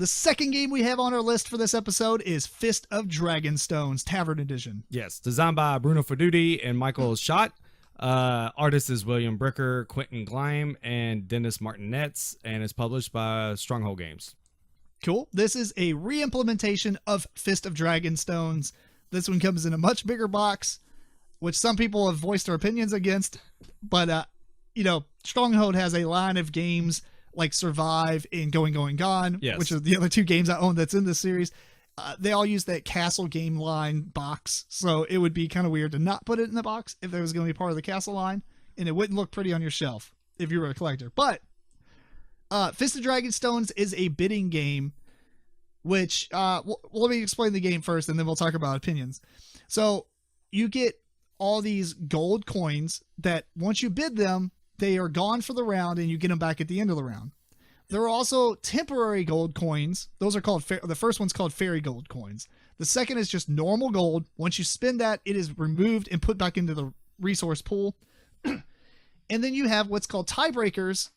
The second game we have on our list for this episode is Fist of Dragonstones, Tavern Edition. Yes, designed by Bruno Faidutti and Michael Schacht. Artist is William Bricker, Quintin Gleim, and Denis Martynets, and it's published by Stronghold Games. Cool. This is a re-implementation of Fist of Dragonstones. This one comes in a much bigger box, which some people have voiced their opinions against. But, Stronghold has a line of games like Survive and Going, Gone, yes, which are the other two games I own that's in this series. They all use that castle game line box, so it would be kind of weird to not put it in the box if there was going to be part of the castle line, and it wouldn't look pretty on your shelf if you were a collector. But Fist of Dragonstones is a bidding game, which, let me explain the game first, and then we'll talk about opinions. So you get all these gold coins that once you bid them, they are gone for the round, and you get them back at the end of the round. There are also temporary gold coins. Those are called, the first one's called fairy gold coins. The second is just normal gold. Once you spend that, it is removed and put back into the resource pool. And then you have what's called tiebreakers,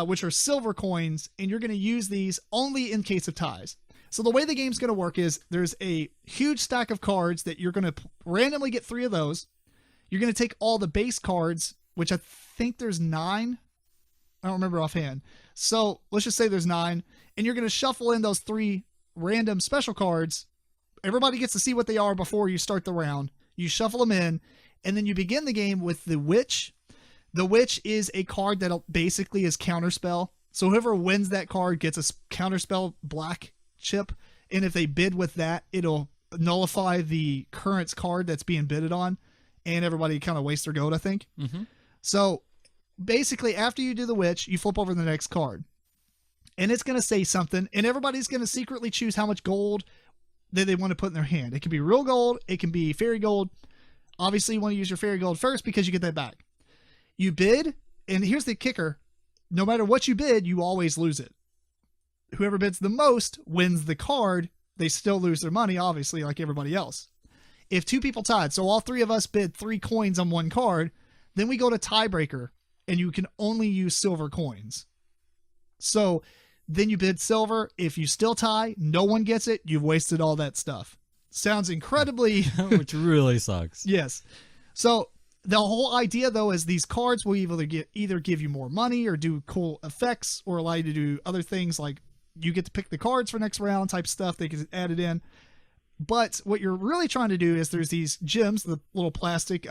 which are silver coins, and you're going to use these only in case of ties. So the way the game's going to work is there's a huge stack of cards that you're going to randomly get 3 of those. You're going to take all the base cards, which I think there's 9. I don't remember offhand. So let's just say there's 9, and you're going to shuffle in those 3 random special cards. Everybody gets to see what they are before you start the round. You shuffle them in, and then you begin the game with the Witch. The Witch is a card that basically is counterspell. So whoever wins that card gets a counterspell black chip, and if they bid with that, it'll nullify the current card that's being bidded on, and everybody kind of wastes their gold, I think. Mm-hmm. So basically, after you do the Witch, you flip over the next card, and it's going to say something, and everybody's going to secretly choose how much gold that they want to put in their hand. It can be real gold. It can be fairy gold. Obviously, you want to use your fairy gold first because you get that back. You bid, and here's the kicker. No matter what you bid, you always lose it. Whoever bids the most wins the card. They still lose their money, obviously, like everybody else. If 2 people tied, so all 3 of us bid 3 coins on one card, then we go to tiebreaker, and you can only use silver coins. So then you bid silver. If you still tie, no one gets it. You've wasted all that stuff. Sounds incredibly... Which really sucks. Yes. So the whole idea, though, is these cards will either give you more money or do cool effects or allow you to do other things like you get to pick the cards for next round type stuff. They can add it in. But what you're really trying to do is there's these gems, the little plastic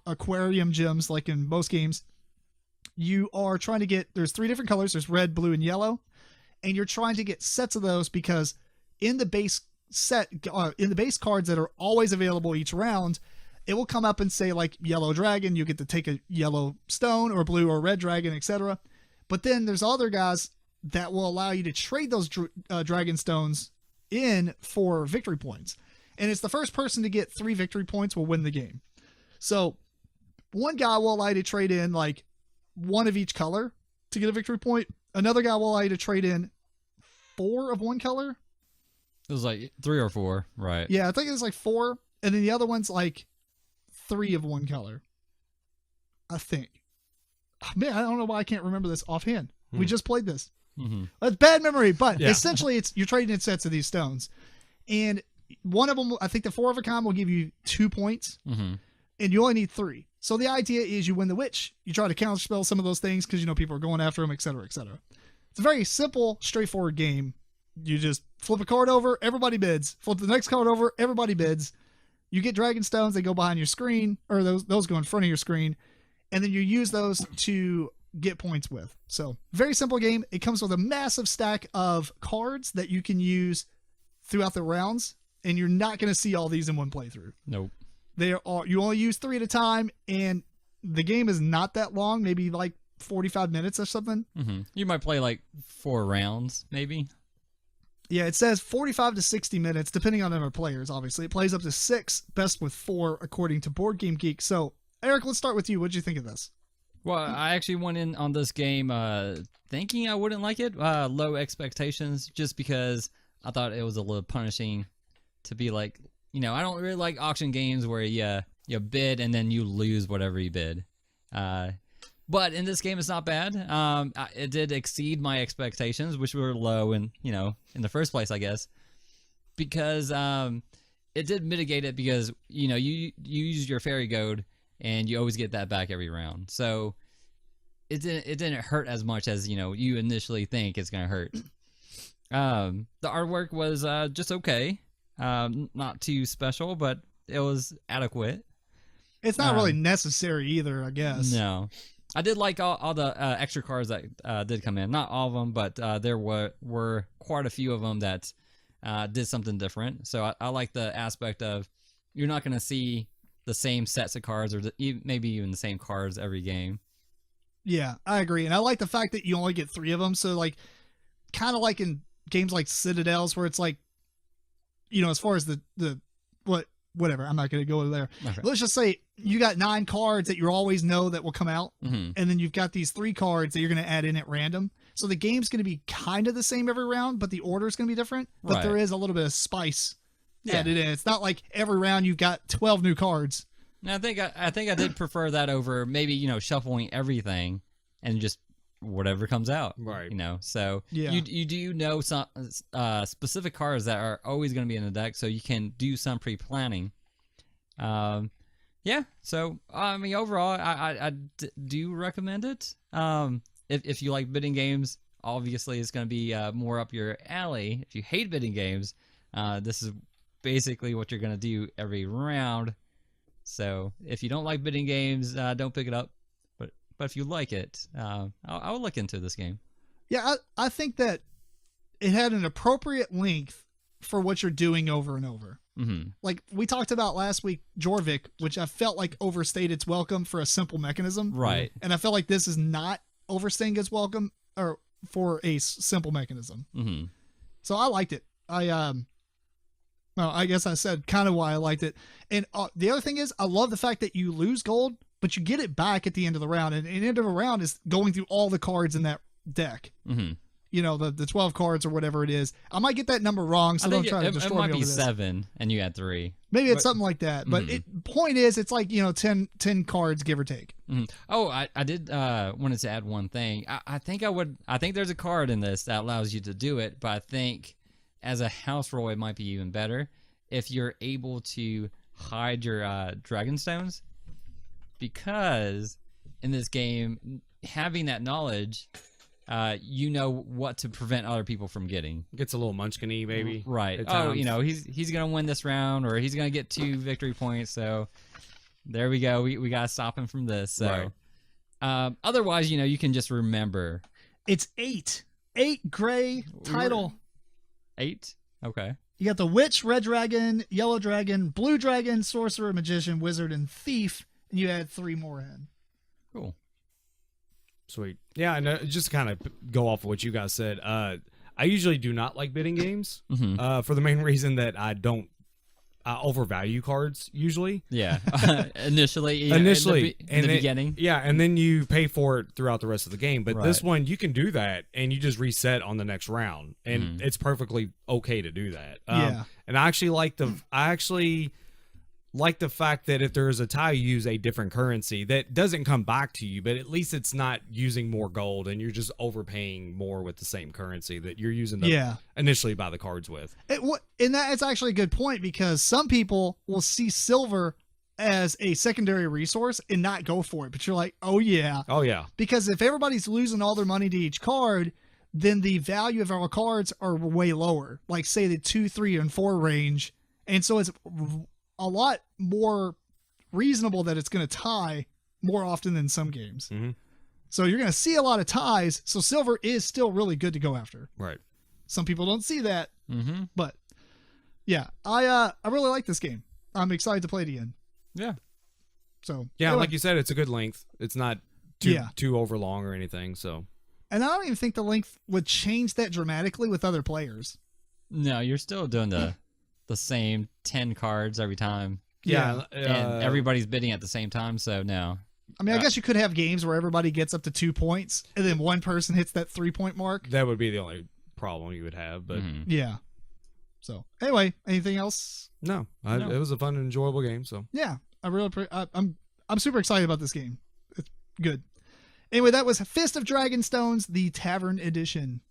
aquarium gems, like in most games. You are trying to get, there's 3 different colors. There's red, blue, and yellow. And you're trying to get sets of those because in the base set, in the base cards that are always available each round, it will come up and say like yellow dragon, you get to take a yellow stone, or blue or red dragon, etc. But then there's other guys that will allow you to trade those dragon stones in for victory points. And it's the first person to get 3 victory points will win the game. So one guy will allow you to trade in like 1 of each color to get a victory point. Another guy will allow you to trade in 4 of one color. It was like 3 or 4, right? Yeah, I think it was like 4. And then the other one's like 3 of one color, I think. Oh, man, I don't know why I can't remember this offhand. We just played this. Mm-hmm. That's bad memory, but essentially you're trading in sets of these stones. And one of them, I think the 4 of a kind will give you 2 points, and you only need 3. So the idea is you win the Witch. You try to counterspell some of those things because, people are going after them, etc., etc. It's a very simple, straightforward game. You just flip a card over, everybody bids. Flip the next card over, everybody bids. You get dragon stones, they go behind your screen, or those go in front of your screen, and then you use those to get points with. So very simple game. It comes with a massive stack of cards that you can use throughout the rounds, and you're not going to see all these in one playthrough. Nope. You only use 3 at a time, and the game is not that long, maybe like 45 minutes or something. Mm-hmm. You might play like 4 rounds, maybe. Yeah, it says 45 to 60 minutes, depending on the number of players, obviously. It plays up to 6, best with 4, according to Board Game Geek. So, Eric, let's start with you. What did you think of this? Well, I actually went in on this game thinking I wouldn't like it. Low expectations, just because I thought it was a little punishing to be like, I don't really like auction games where you bid and then you lose whatever you bid. But in this game, it's not bad. It did exceed my expectations, which were low in the first place, I guess, because it did mitigate it because you use your fairy goad and you always get that back every round. So it didn't hurt as much as you initially think it's gonna hurt. The artwork was just okay, not too special, but it was adequate. It's not really necessary either, I guess. No. I did like all the extra cards that did come in. Not all of them, but there were quite a few of them that did something different. So I like the aspect of you're not going to see the same sets of cards or maybe even the same cards every game. Yeah, I agree. And I like the fact that you only get 3 of them. So, like, kind of like in games like Citadels where it's like, as far as whatever, I'm not going to go there. Okay. Let's just say you got 9 cards that you always know that will come out. Mm-hmm. And then you've got these 3 cards that you're going to add in at random. So the game's going to be kind of the same every round, but the order's going to be different. But there is a little bit of spice added in. It's not like every round you've got 12 new cards. I think I did prefer that over maybe, shuffling everything and just whatever comes out. Right. So you do know some specific cards that are always going to be in the deck, so you can do some pre-planning. So I mean, overall, I do recommend it. If you like bidding games, obviously it's going to be more up your alley. If you hate bidding games, this is basically what you're going to do every round. So if you don't like bidding games, don't pick it up. But if you like it, I would look into this game. Yeah, I think that it had an appropriate length for what you're doing over and over. Mm-hmm. Like we talked about last week, Jorvik, which I felt like overstayed its welcome for a simple mechanism. Right. And I felt like this is not overstaying its welcome or for a simple mechanism. Mm-hmm. So I liked it. I guess I said kind of why I liked it. And the other thing is I love the fact that you lose gold, but you get it back at the end of the round. And the end of a round is going through all the cards in that deck. Mm-hmm. The 12 cards or whatever it is. I might get that number wrong, so don't try to destroy me over this. It might be 7, and you had 3. Maybe it's something like that. But point is, it's like 10 cards, give or take. Mm-hmm. Oh, I did wanted to add one thing. I think there's a card in this that allows you to do it, but I think as a house rule, it might be even better if you're able to hide your Dragonstones, because in this game, having that knowledge, what to prevent other people from getting. Gets a little munchkin-y, maybe. Right. He's gonna win this round, or he's gonna get 2 victory points. So there we go. We gotta stop him from this. So otherwise, you can just remember. It's 8 gray title. 8. Okay. You got the Witch, Red Dragon, Yellow Dragon, Blue Dragon, Sorcerer, Magician, Wizard, and Thief, and you add 3 more in. Cool. Sweet. Yeah, and just kind of go off of what you guys said. I usually do not like bidding games for the main reason that I overvalue cards usually. Yeah. Initially in the beginning. Yeah, and then you pay for it throughout the rest of the game. But this one, you can do that, and you just reset on the next round, and it's perfectly okay to do that. And I actually like the fact that if there is a tie, you use a different currency that doesn't come back to you, but at least it's not using more gold and you're just overpaying more with the same currency that you're using to initially buy the cards with. And that's actually a good point, because some people will see silver as a secondary resource and not go for it. But you're like, oh yeah. Because if everybody's losing all their money to each card, then the value of our cards are way lower. Like say the 2, 3, and 4 range. And so it's a lot more reasonable that it's going to tie more often than some games. Mm-hmm. So you're going to see a lot of ties. So silver is still really good to go after. Right. Some people don't see that, but yeah, I really like this game. I'm excited to play it again. Yeah. So yeah, like you said, it's a good length. It's not too over long or anything. So, and I don't even think the length would change that dramatically with other players. No, you're still doing the same 10 cards every time. Yeah. And everybody's bidding at the same time, so no. I mean, I guess you could have games where everybody gets up to 2 points and then one person hits that 3-point mark. That would be the only problem you would have, but yeah. So anyway, anything else? No. It was a fun and enjoyable game. So yeah, I'm super excited about this game. It's good. Anyway, that was Fist of Dragonstones, the Tavern edition.